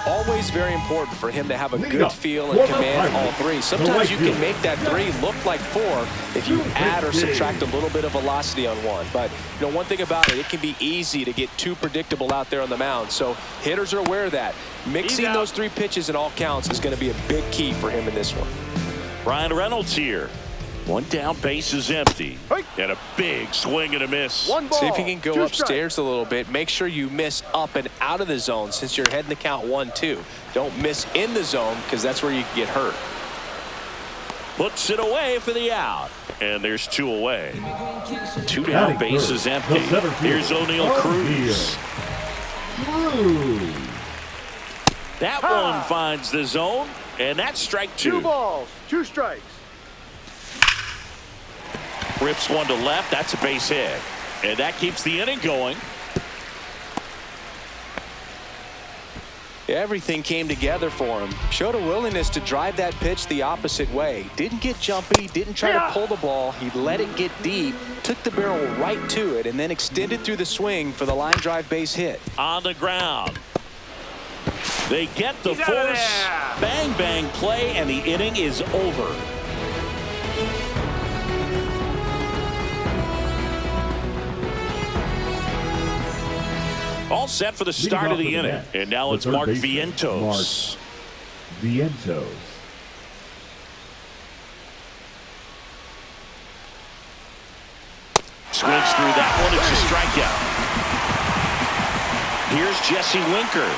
always very important for him to have a good feel and command all three. Sometimes you can make that three look like four if you add or subtract a little bit of velocity on one. But you know, one thing about it can be easy to get too predictable out there on the mound. So hitters are aware of that. Mixing those three pitches in all counts is going to be a big key for him in this one. Ryan Reynolds here. One down, base is empty. And a big swing and a miss. See if you can go upstairs a little bit. Make sure you miss up and out of the zone since you're heading the count 1-2. Don't miss in the zone because that's where you can get hurt. Puts it away for the out. And there's two away. Two down, base is empty. Here's O'Neal Cruz. That one finds the zone. And that's strike two. 2 balls, 2 strikes. Rips one to left. That's a base hit. And that keeps the inning going. Everything came together for him. Showed a willingness to drive that pitch the opposite way. Didn't get jumpy. Didn't try to pull the ball. He let it get deep. Took the barrel right to it. And then extended through the swing for the line drive base hit. On the ground. They get the force. Bang, bang play. And the inning is over. All set for the start of the inning. And now it's Mark Vientos. Swings through that one. It's a strikeout. Here's Jesse Winker.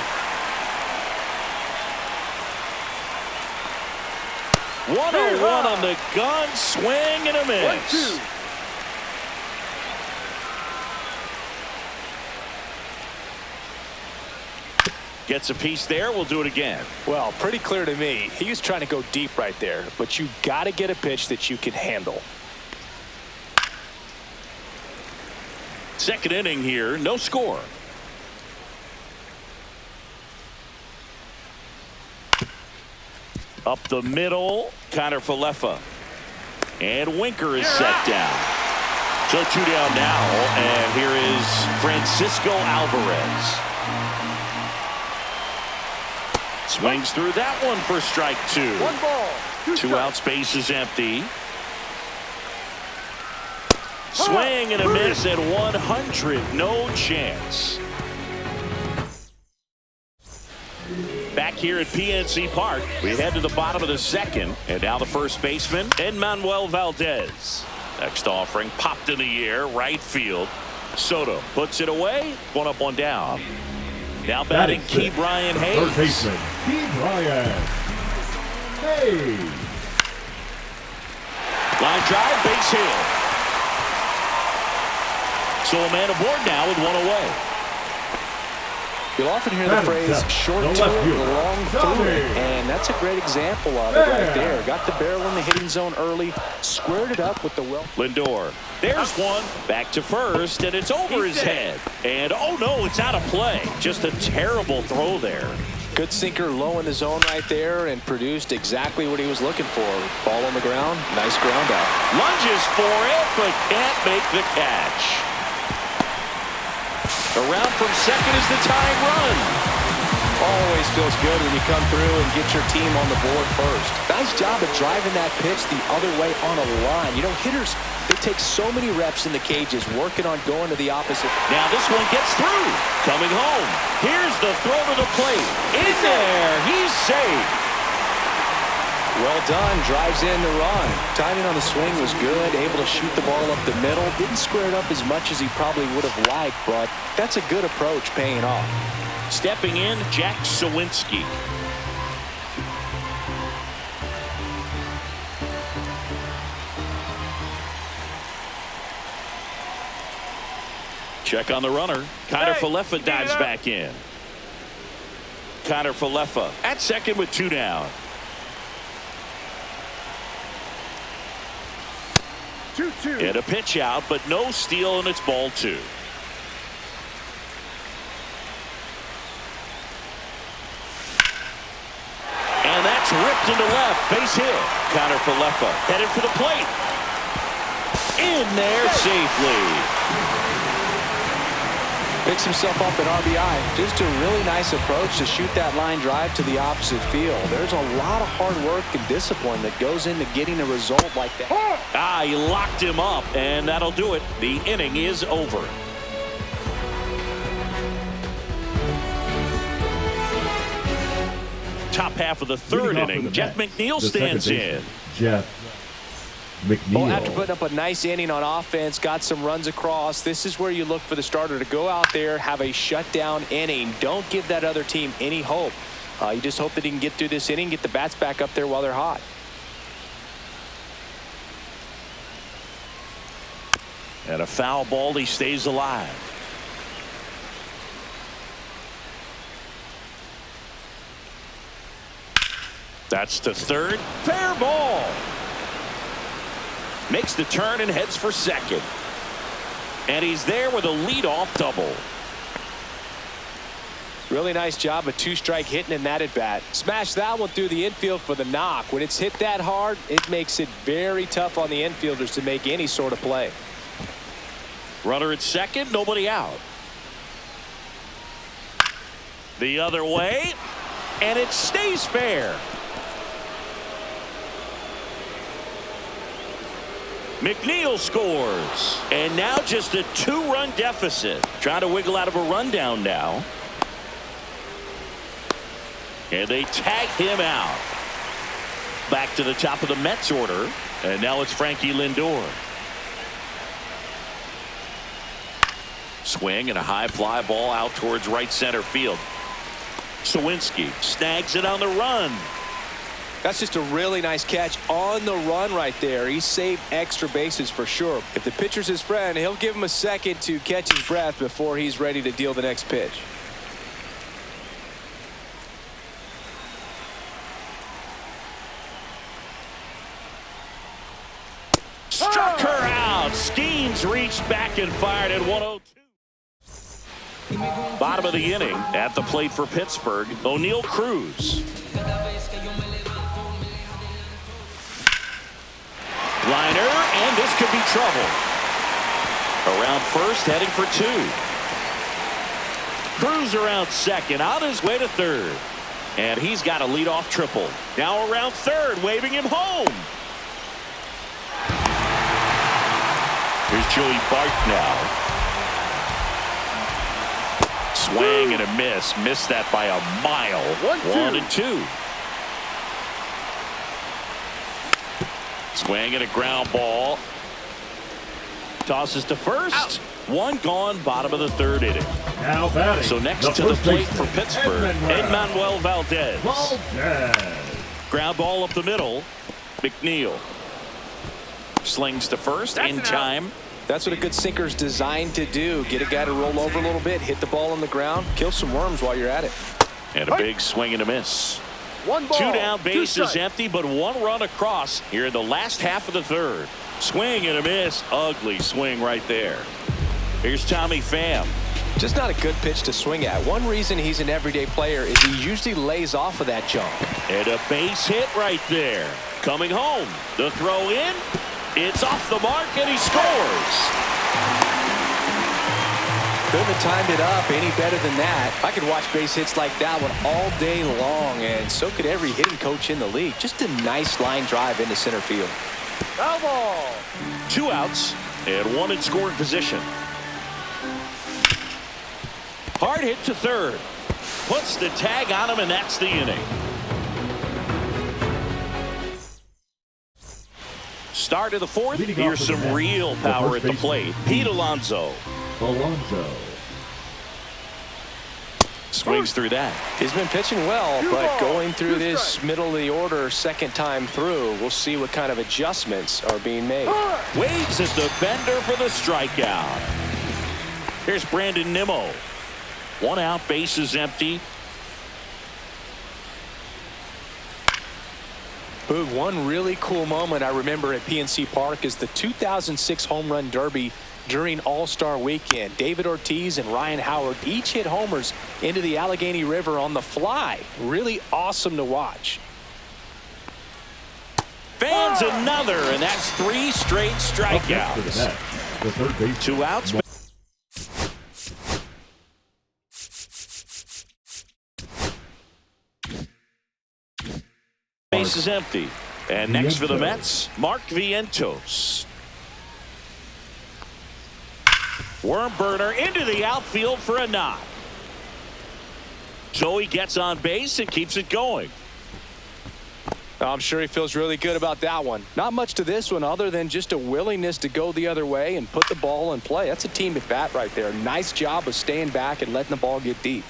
1-0-1 on the gun. Swing and a miss. 1-2. Gets a piece there. We'll do it again. Well, pretty clear to me. He was trying to go deep right there, but you got to get a pitch that you can handle. Second inning here. No score. Up the middle. Connor Falefa. And Winker is set down. So 2 down now. And here is Francisco Alvarez. Swings through that one for strike 2. 1 ball, 2 Two outs, base is empty. Swing and a miss at 100. No chance. Back here at PNC Park, we head to the bottom of the second. And now the first baseman, Manuel Valdez. Next offering popped in the air, right field. Soto puts it away. 1 up, 1 down. Now batting Key Brian Hayes. Third baseman, Key Brian Hayes. Line drive, base hit. So a man aboard now with 1 away. You'll often hear the phrase short to it, long through it, and that's a great example of it right there. Got the barrel in the hitting zone early, squared it up with the Lindor. There's one. Back to first, and it's over his head. And oh no, it's out of play. Just a terrible throw there. Good sinker low in the zone right there and produced exactly what he was looking for. Ball on the ground, nice ground out. Lunges for it, but can't make the catch. Around from second is the tying run. Always feels good when you come through and get your team on the board first. Nice job of driving that pitch the other way on a line. You know, hitters, they take so many reps in the cages working on going to the opposite. Now this one gets through. Coming home. Here's the throw to the plate. In there. He's safe. Well done. Drives in the run. Timing on the swing was good. Able to shoot the ball up the middle. Didn't square it up as much as he probably would have liked, but that's a good approach paying off. Stepping in, Jack Sawinski. Check on the runner. Connor Falefa dives back in. Connor Falefa at second with 2 down. 2-2. And a pitch out, but no steal, and it's ball 2. And that's ripped into left. Base hit. Connor Falefa headed for the plate. In there safely. Picks himself up at RBI. Just a really nice approach to shoot that line drive to the opposite field. There's a lot of hard work and discipline that goes into getting a result like that. He locked him up, and that'll do it. The inning is over. Top half of the third inning, Jeff McNeil stands in. Jeff McNeil. Well, after putting up a nice inning on offense, got some runs across, this is where you look for the starter to go out there, have a shutdown inning. Don't give that other team any hope. You just hope that he can get through this inning, get the bats back up there while they're hot. And a foul ball, he stays alive. That's to third. Fair ball. Makes the turn and heads for second. And he's there with a leadoff double. Really nice job of two-strike hitting in that at-bat. Smash that one through the infield for the knock. When it's hit that hard, it makes it very tough on the infielders to make any sort of play. Runner at second, nobody out. The other way, and it stays fair. McNeil scores, and now just a two-run deficit. Trying to wiggle out of a rundown now. And they tag him out. Back to the top of the Mets order, and now it's Frankie Lindor. Swing and a high fly ball out towards right center field. Sawinski snags it on the run. That's just a really nice catch on the run right there. He saved extra bases for sure. If the pitcher's his friend, he'll give him a second to catch his breath before he's ready to deal the next pitch. Struck her out. Skeens reached back and fired at 102. Bottom of the inning at the plate for Pittsburgh, O'Neal Cruz. Liner, and this could be trouble. Around first, heading for two. Cruz around second, on his way to third. And he's got a leadoff triple. Now around third, waving him home. Here's Joey Bart now. Swing and a miss. Missed that by a mile. 1-2. Swing and a ground ball. Tosses to first. Out. One gone, bottom of the third inning. Now batting. So next to the plate for Pittsburgh, Edmanuel Valdez. Ground ball up the middle. McNeil slings to first in time. That's what a good sinker's designed to do. Get a guy to roll over a little bit, hit the ball on the ground, kill some worms while you're at it. And a big swing and a miss. One ball, two down, bases two strikes. empty, but one run across here in the last half of the third. Swing and a miss. Ugly swing right there. Here's Tommy Pham. Just not a good pitch to swing at. One reason he's an everyday player is he usually lays off of that jump. And a base hit right there. Coming home. The throw in. It's off the mark, and he scores. Couldn't have timed it up any better than that. I could watch base hits like that one all day long, and so could every hitting coach in the league. Just a nice line drive into center field. Foul ball. 2 outs and one in scoring position. Hard hit to third. Puts the tag on him, and that's the inning. Start of the fourth. Here's some real power at the plate. Pete Alonso. Swings through that. He's been pitching well, but going through this middle of the order second time through, we'll see what kind of adjustments are being made. Waits at the bender for the strikeout. Here's Brandon Nimmo. 1 out, bases empty. Boog, one really cool moment I remember at PNC Park is the 2006 Home Run Derby during All-Star Weekend. David Ortiz and Ryan Howard each hit homers into the Allegheny River on the fly. Really awesome to watch. Fans another, and that's 3 straight strikeouts. 2 outs. base is empty. And next for the Mets, Mark Vientos. Worm burner into the outfield for a knock. So he gets on base and keeps it going. I'm sure he feels really good about that one. Not much to this one other than just a willingness to go the other way and put the ball in play. That's a team at bat right there. Nice job of staying back and letting the ball get deep.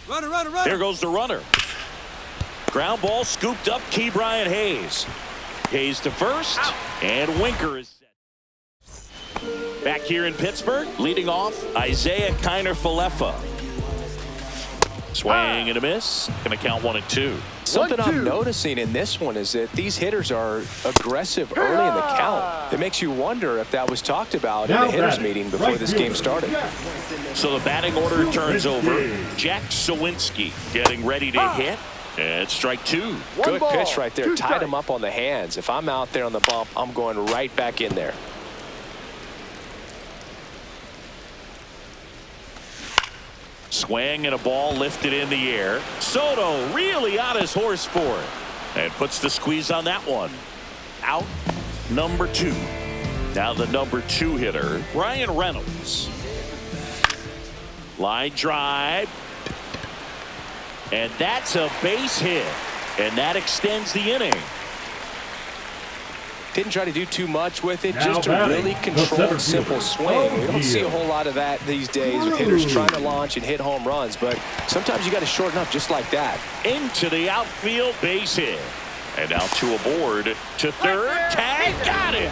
Runner. There goes the runner. Ground ball scooped up, Key Brian Hayes. Hayes to first, and Winker is set. Back here in Pittsburgh, leading off, Isaiah Kiner-Falefa. Swing and a miss. Going to count 1-2. Something I'm noticing in this one is that these hitters are aggressive early in the count. It makes you wonder if that was talked about in the hitters meeting before this game started. So the batting order turns over. Jack Sawinski getting ready to hit. And strike two. Good pitch right there. Tied him up on the hands. If I'm out there on the bump, I'm going right back in there. Swing and a ball lifted in the air. Soto really on his horse for it. And puts the squeeze on that one. Out number 2. Now the number 2 hitter, Ryan Reynolds. Line drive. And that's a base hit. And that extends the inning. Didn't try to do too much with it, just a really controlled, simple swing. We don't see a whole lot of that these days with hitters trying to launch and hit home runs, but sometimes you got to shorten up just like that. Into the outfield, base hit. And now 2 aboard to third. Tag, got it.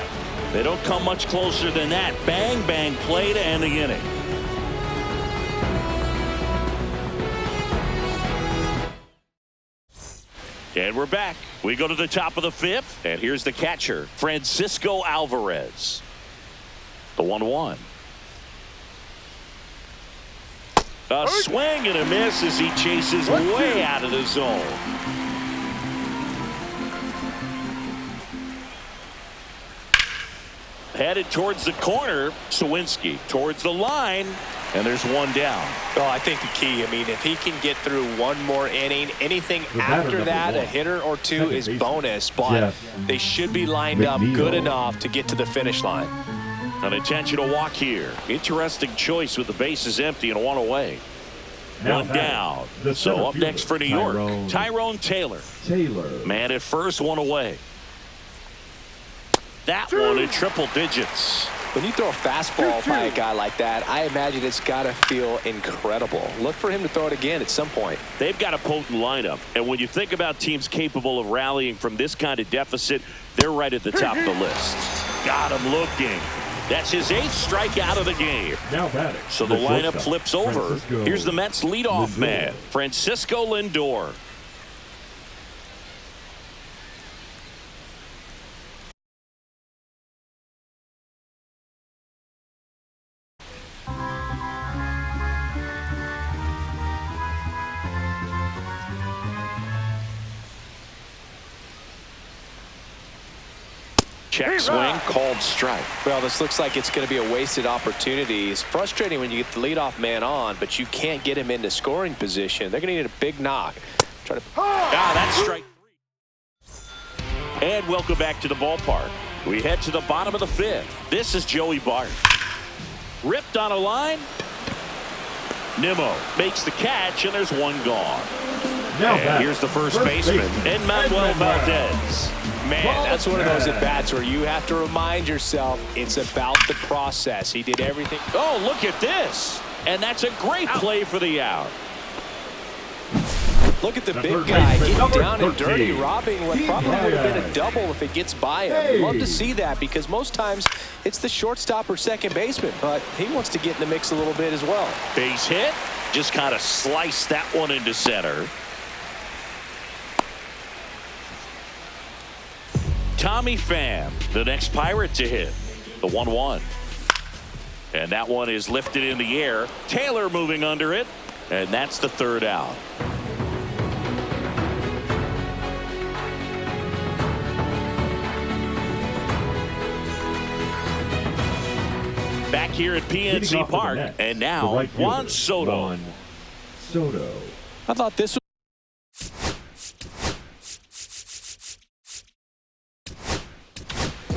They don't come much closer than that. Bang, bang play to end the inning. And we're back. We go to the top of the 5th, and here's the catcher, Francisco Alvarez. The 1-1. A swing and a miss as he chases way out of the zone. Headed towards the corner, Sawinski towards the line, and there's one down. Well, I think the key, I mean, if he can get through one more inning, anything after that, a hitter or two is bonus, but they should be lined up good enough to get to the finish line. An intentional walk here. Interesting choice with the bases empty and 1 away. One down. So up next for New York, Tyrone Taylor. Man at first, 1 away. That one in triple digits. When you throw a fastball by a guy like that, I imagine it's got to feel incredible. Look for him to throw it again at some point. They've got a potent lineup. And when you think about teams capable of rallying from this kind of deficit, they're right at the top of the list. Got him looking. That's his 8th strikeout of the game. So the lineup flips over. Here's the Mets leadoff man, Francisco Lindor. Check swing, called strike. Well, this looks like it's going to be a wasted opportunity. It's frustrating when you get the leadoff man on, but you can't get him into scoring position. They're going to need a big knock. Try to. That's strike 3. And welcome back to the ballpark. We head to the bottom of the 5th. This is Joey Bart. Ripped on a line. Nimmo makes the catch, and there's one gone. And here's the first baseman, Manuel Valdez. Man, that's one of those at-bats where you have to remind yourself it's about the process. He did everything. Oh, look at this. And that's a great play for the out. Look at the big guy getting down and dirty, robbing what probably would have been a double if it gets by him. Love to see that because most times it's the shortstop or second baseman, but he wants to get in the mix a little bit as well. Base hit. Just kind of sliced that one into center. Tommy Pham, the next Pirate to hit. The 1-1. And that one is lifted in the air. Taylor moving under it. And that's the 3rd out. Back here at PNC Park, and now right fielder, Juan Soto. Juan Soto. I thought this was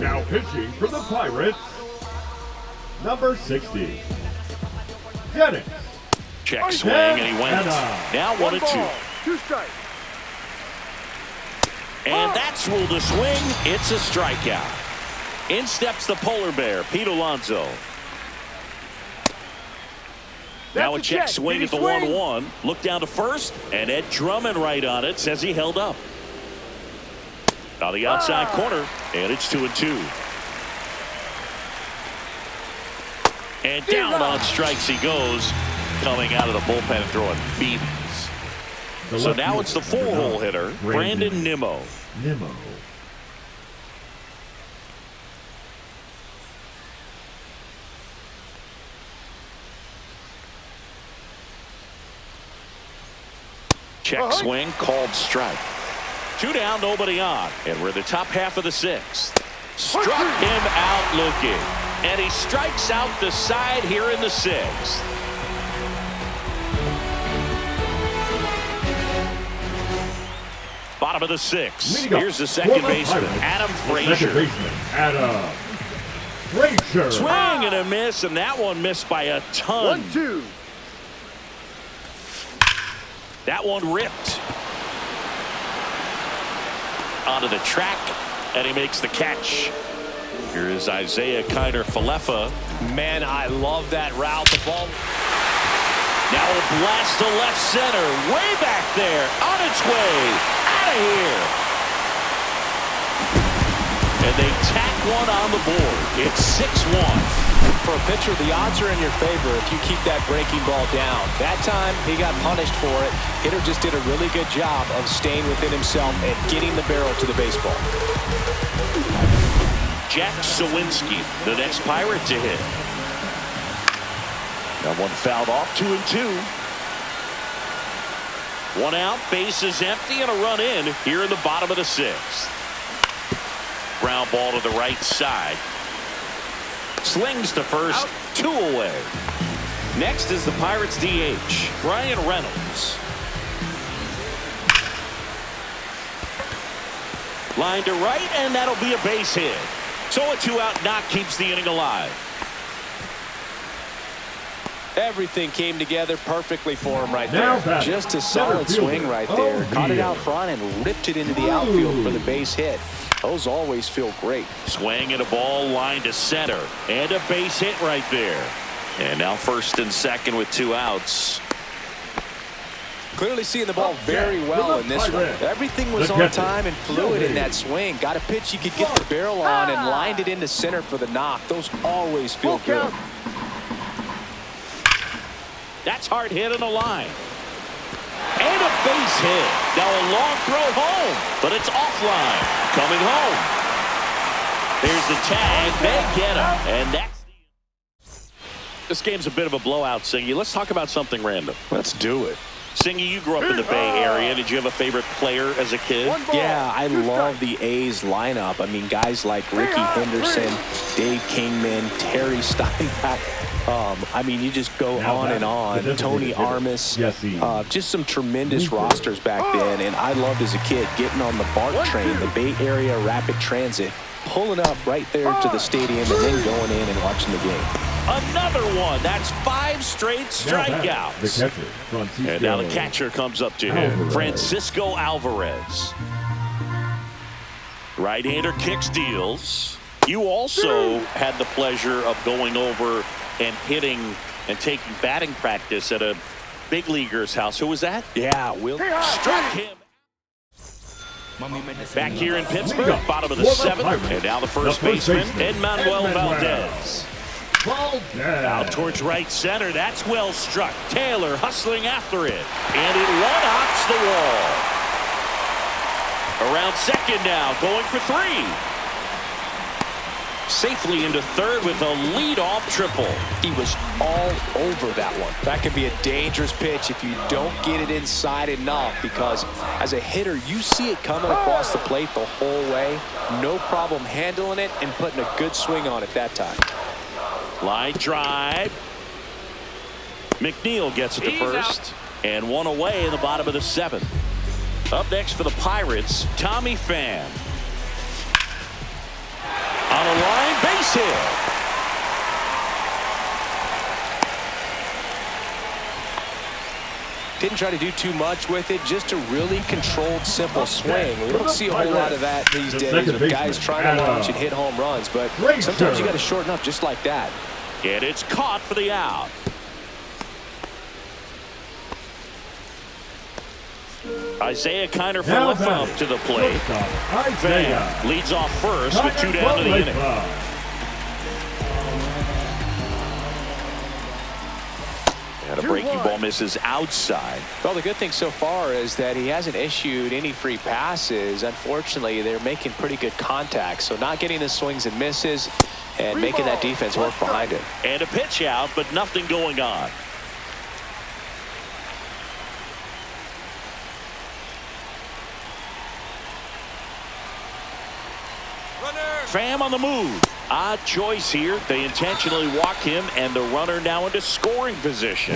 Now pitching for the Pirates, number 60, Dennis. Check swing, and he went. Now 1-2. 2 strikes. And that's ruled a swing. It's a strikeout. In steps the polar bear, Pete Alonso. Now a check swing at the 1-1. Look down to first, and Ed Drummond right on it says he held up. On the outside corner, and it's 2-2. And down on strikes he goes, coming out of the bullpen and throwing beams. So now it's the full-hole hitter, Brandon Nimmo. Check swing, called strike. 2 down, nobody on. And we're in the top half of the 6th. Struck him out looking. And he strikes out the side here in the 6th. Bottom of the 6th. Here's the second baseman, Adam Frazier. Swing and a miss, and that one missed by a ton. 1-2. That one ripped onto the track, and he makes the catch. Here is Isaiah Kiner-Falefa. Man, I love that route. The ball. Now a blast to left center, way back there, on its way, out of here. And they tack one on the board. It's 6-1. For a pitcher, the odds are in your favor if you keep that breaking ball down. That time, he got punished for it. Hitter just did a really good job of staying within himself and getting the barrel to the baseball. Jack Sawinski, the next Pirate to hit. That one fouled off, 2-2. 1 out, base is empty, and a run in here in the bottom of the 6th. Ground ball to the right side. Slings to first, out. 2 away. Next is the Pirates DH, Brian Reynolds. Line to right, and that'll be a base hit. So a 2-out knock keeps the inning alive. Everything came together perfectly for him right there. Just a solid swing right there. Caught it out front and ripped it into the outfield for the base hit. Those always feel great. Swing and a ball line to center. And a base hit right there. And now first and second with 2 outs. Clearly seeing the ball very well in this one. Everything was on time and fluid in that swing. Got a pitch you could get the barrel on and lined it into center for the knock. Those always feel good. That's hard hit on the line. And a base hit. Now a long throw home, but it's offline. Coming home. There's the tag. They get him. And that's this game's a bit of a blowout, Singy. Let's talk about something random. Let's do it. Singy, you grew up in the Bay Area. Did you have a favorite player as a kid? Yeah, I love the A's lineup. I mean, guys like Ricky Henderson, Dave Kingman, Terry Steinbach. I mean, you just go on and on. Tony Armas. Just some tremendous rosters back then. And I loved as a kid getting on the BART train, the Bay Area Rapid Transit, pulling up right there to the stadium and then going in and watching the game. Another one. That's 5 straight strikeouts. And now the catcher comes up to him, Francisco Alvarez. Right-hander kicks, deals. You also had the pleasure of going over and hitting and taking batting practice at a big leaguer's house. Who was that? Yeah, Will. Struck him. Back here in Pittsburgh, bottom of the 7th, and now the first baseman, Manuel Valdez. Out towards right center. That's well struck. Taylor hustling after it. And it one-hops the wall. Around second now, going for 3. Safely into third with a leadoff triple. He was all over that one. That could be a dangerous pitch if you don't get it inside enough, because as a hitter, you see it coming across the plate the whole way. No problem handling it and putting a good swing on it that time. Line drive. McNeil gets it to He's first. out. And one away in the bottom of the 7th. Up next for the Pirates, Tommy Pham. On a line base hit. Didn't try to do too much with it, just a really controlled, simple swing. We don't see a whole lot of that these days with guys trying to launch and hit home runs, but sometimes you got to shorten up just like that. And it's caught for the out. Isaiah Kiner for left up to the plate. Pham leads off first with 2 down to the inning. And a breaking ball misses outside. Well, the good thing so far is that he hasn't issued any free passes. Unfortunately, they're making pretty good contact, so not getting the swings and misses and making that defense work behind it. And a pitch out, but nothing going on. Pham on the move. Odd choice here. They intentionally walk him, and the runner now into scoring position.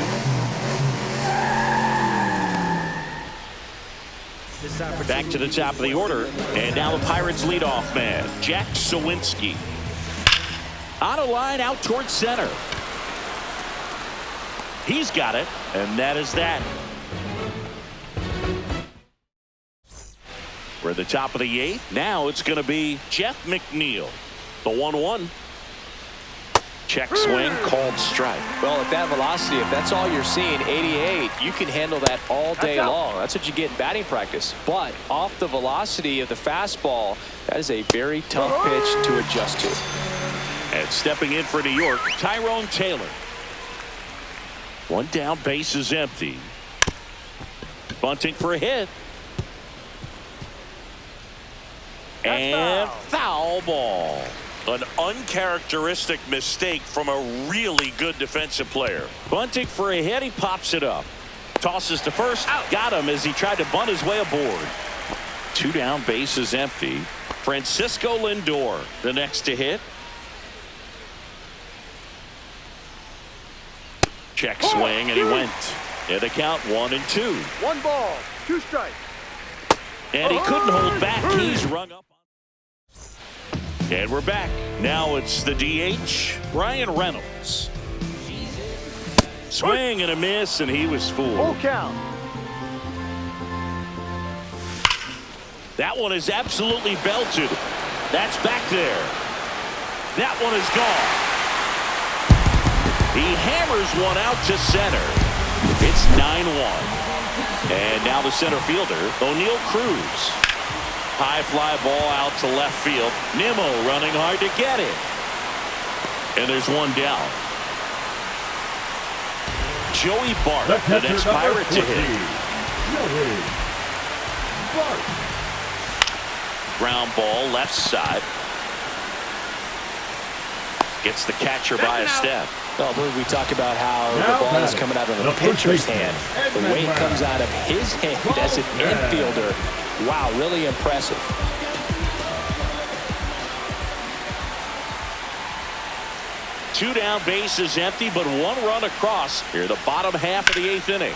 Back to the top of the order, and now the Pirates leadoff man, Jack Sawinski. On a line out towards center. He's got it, and that is that. We're at the top of the 8th. Now it's going to be Jeff McNeil. The 1-1. Check swing, called strike. Well, at that velocity, if that's all you're seeing, 88, you can handle that all day long. That's what you get in batting practice. But off the velocity of the fastball, that is a very tough pitch to adjust to. And stepping in for New York, Tyrone Taylor. 1 down, base is empty. Bunting for a hit. And foul ball. An uncharacteristic mistake from a really good defensive player. Bunting for a hit. He pops it up. Tosses to first. Got him as he tried to bunt his way aboard. 2 down, base is empty. Francisco Lindor, the next to hit. Check swing, and he went. And the count 1-2. 1 ball, 2 strikes. And he couldn't hold back. He's rung up. And we're back. Now it's the DH, Ryan Reynolds. Swing and a miss, and he was fooled. Full count. That one is absolutely belted. That's back there. That one is gone. He hammers one out to center. It's 9-1. And now the center fielder, O'Neal Cruz. High fly ball out to left field. Nimmo running hard to get it. And there's 1 down. Joey Bart, the next Pirate to hit. Joey Bart. Ground ball left side. Gets the catcher by a step. Well, I believe we talk about how the ball is coming out of the pitcher's hand. The way it comes out of his hand as an infielder. Wow, really impressive. Two down, base is empty, but 1 run across here, the bottom half of the 8th inning.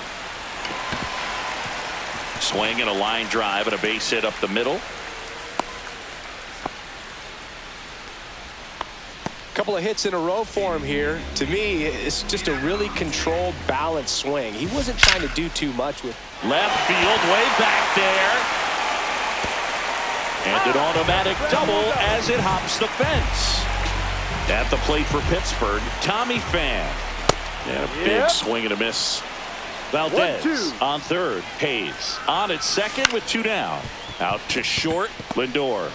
Swing and a line drive and a base hit up the middle. Couple of hits in a row for him here. To me, it's just a really controlled, balanced swing. He wasn't trying to do too much with left field, way back there. And an automatic double as it hops the fence. At the plate for Pittsburgh, Tommy Pham. And a big swing and a miss. Valdez on third. Hayes on at second with 2 down. Out to short, Lindor.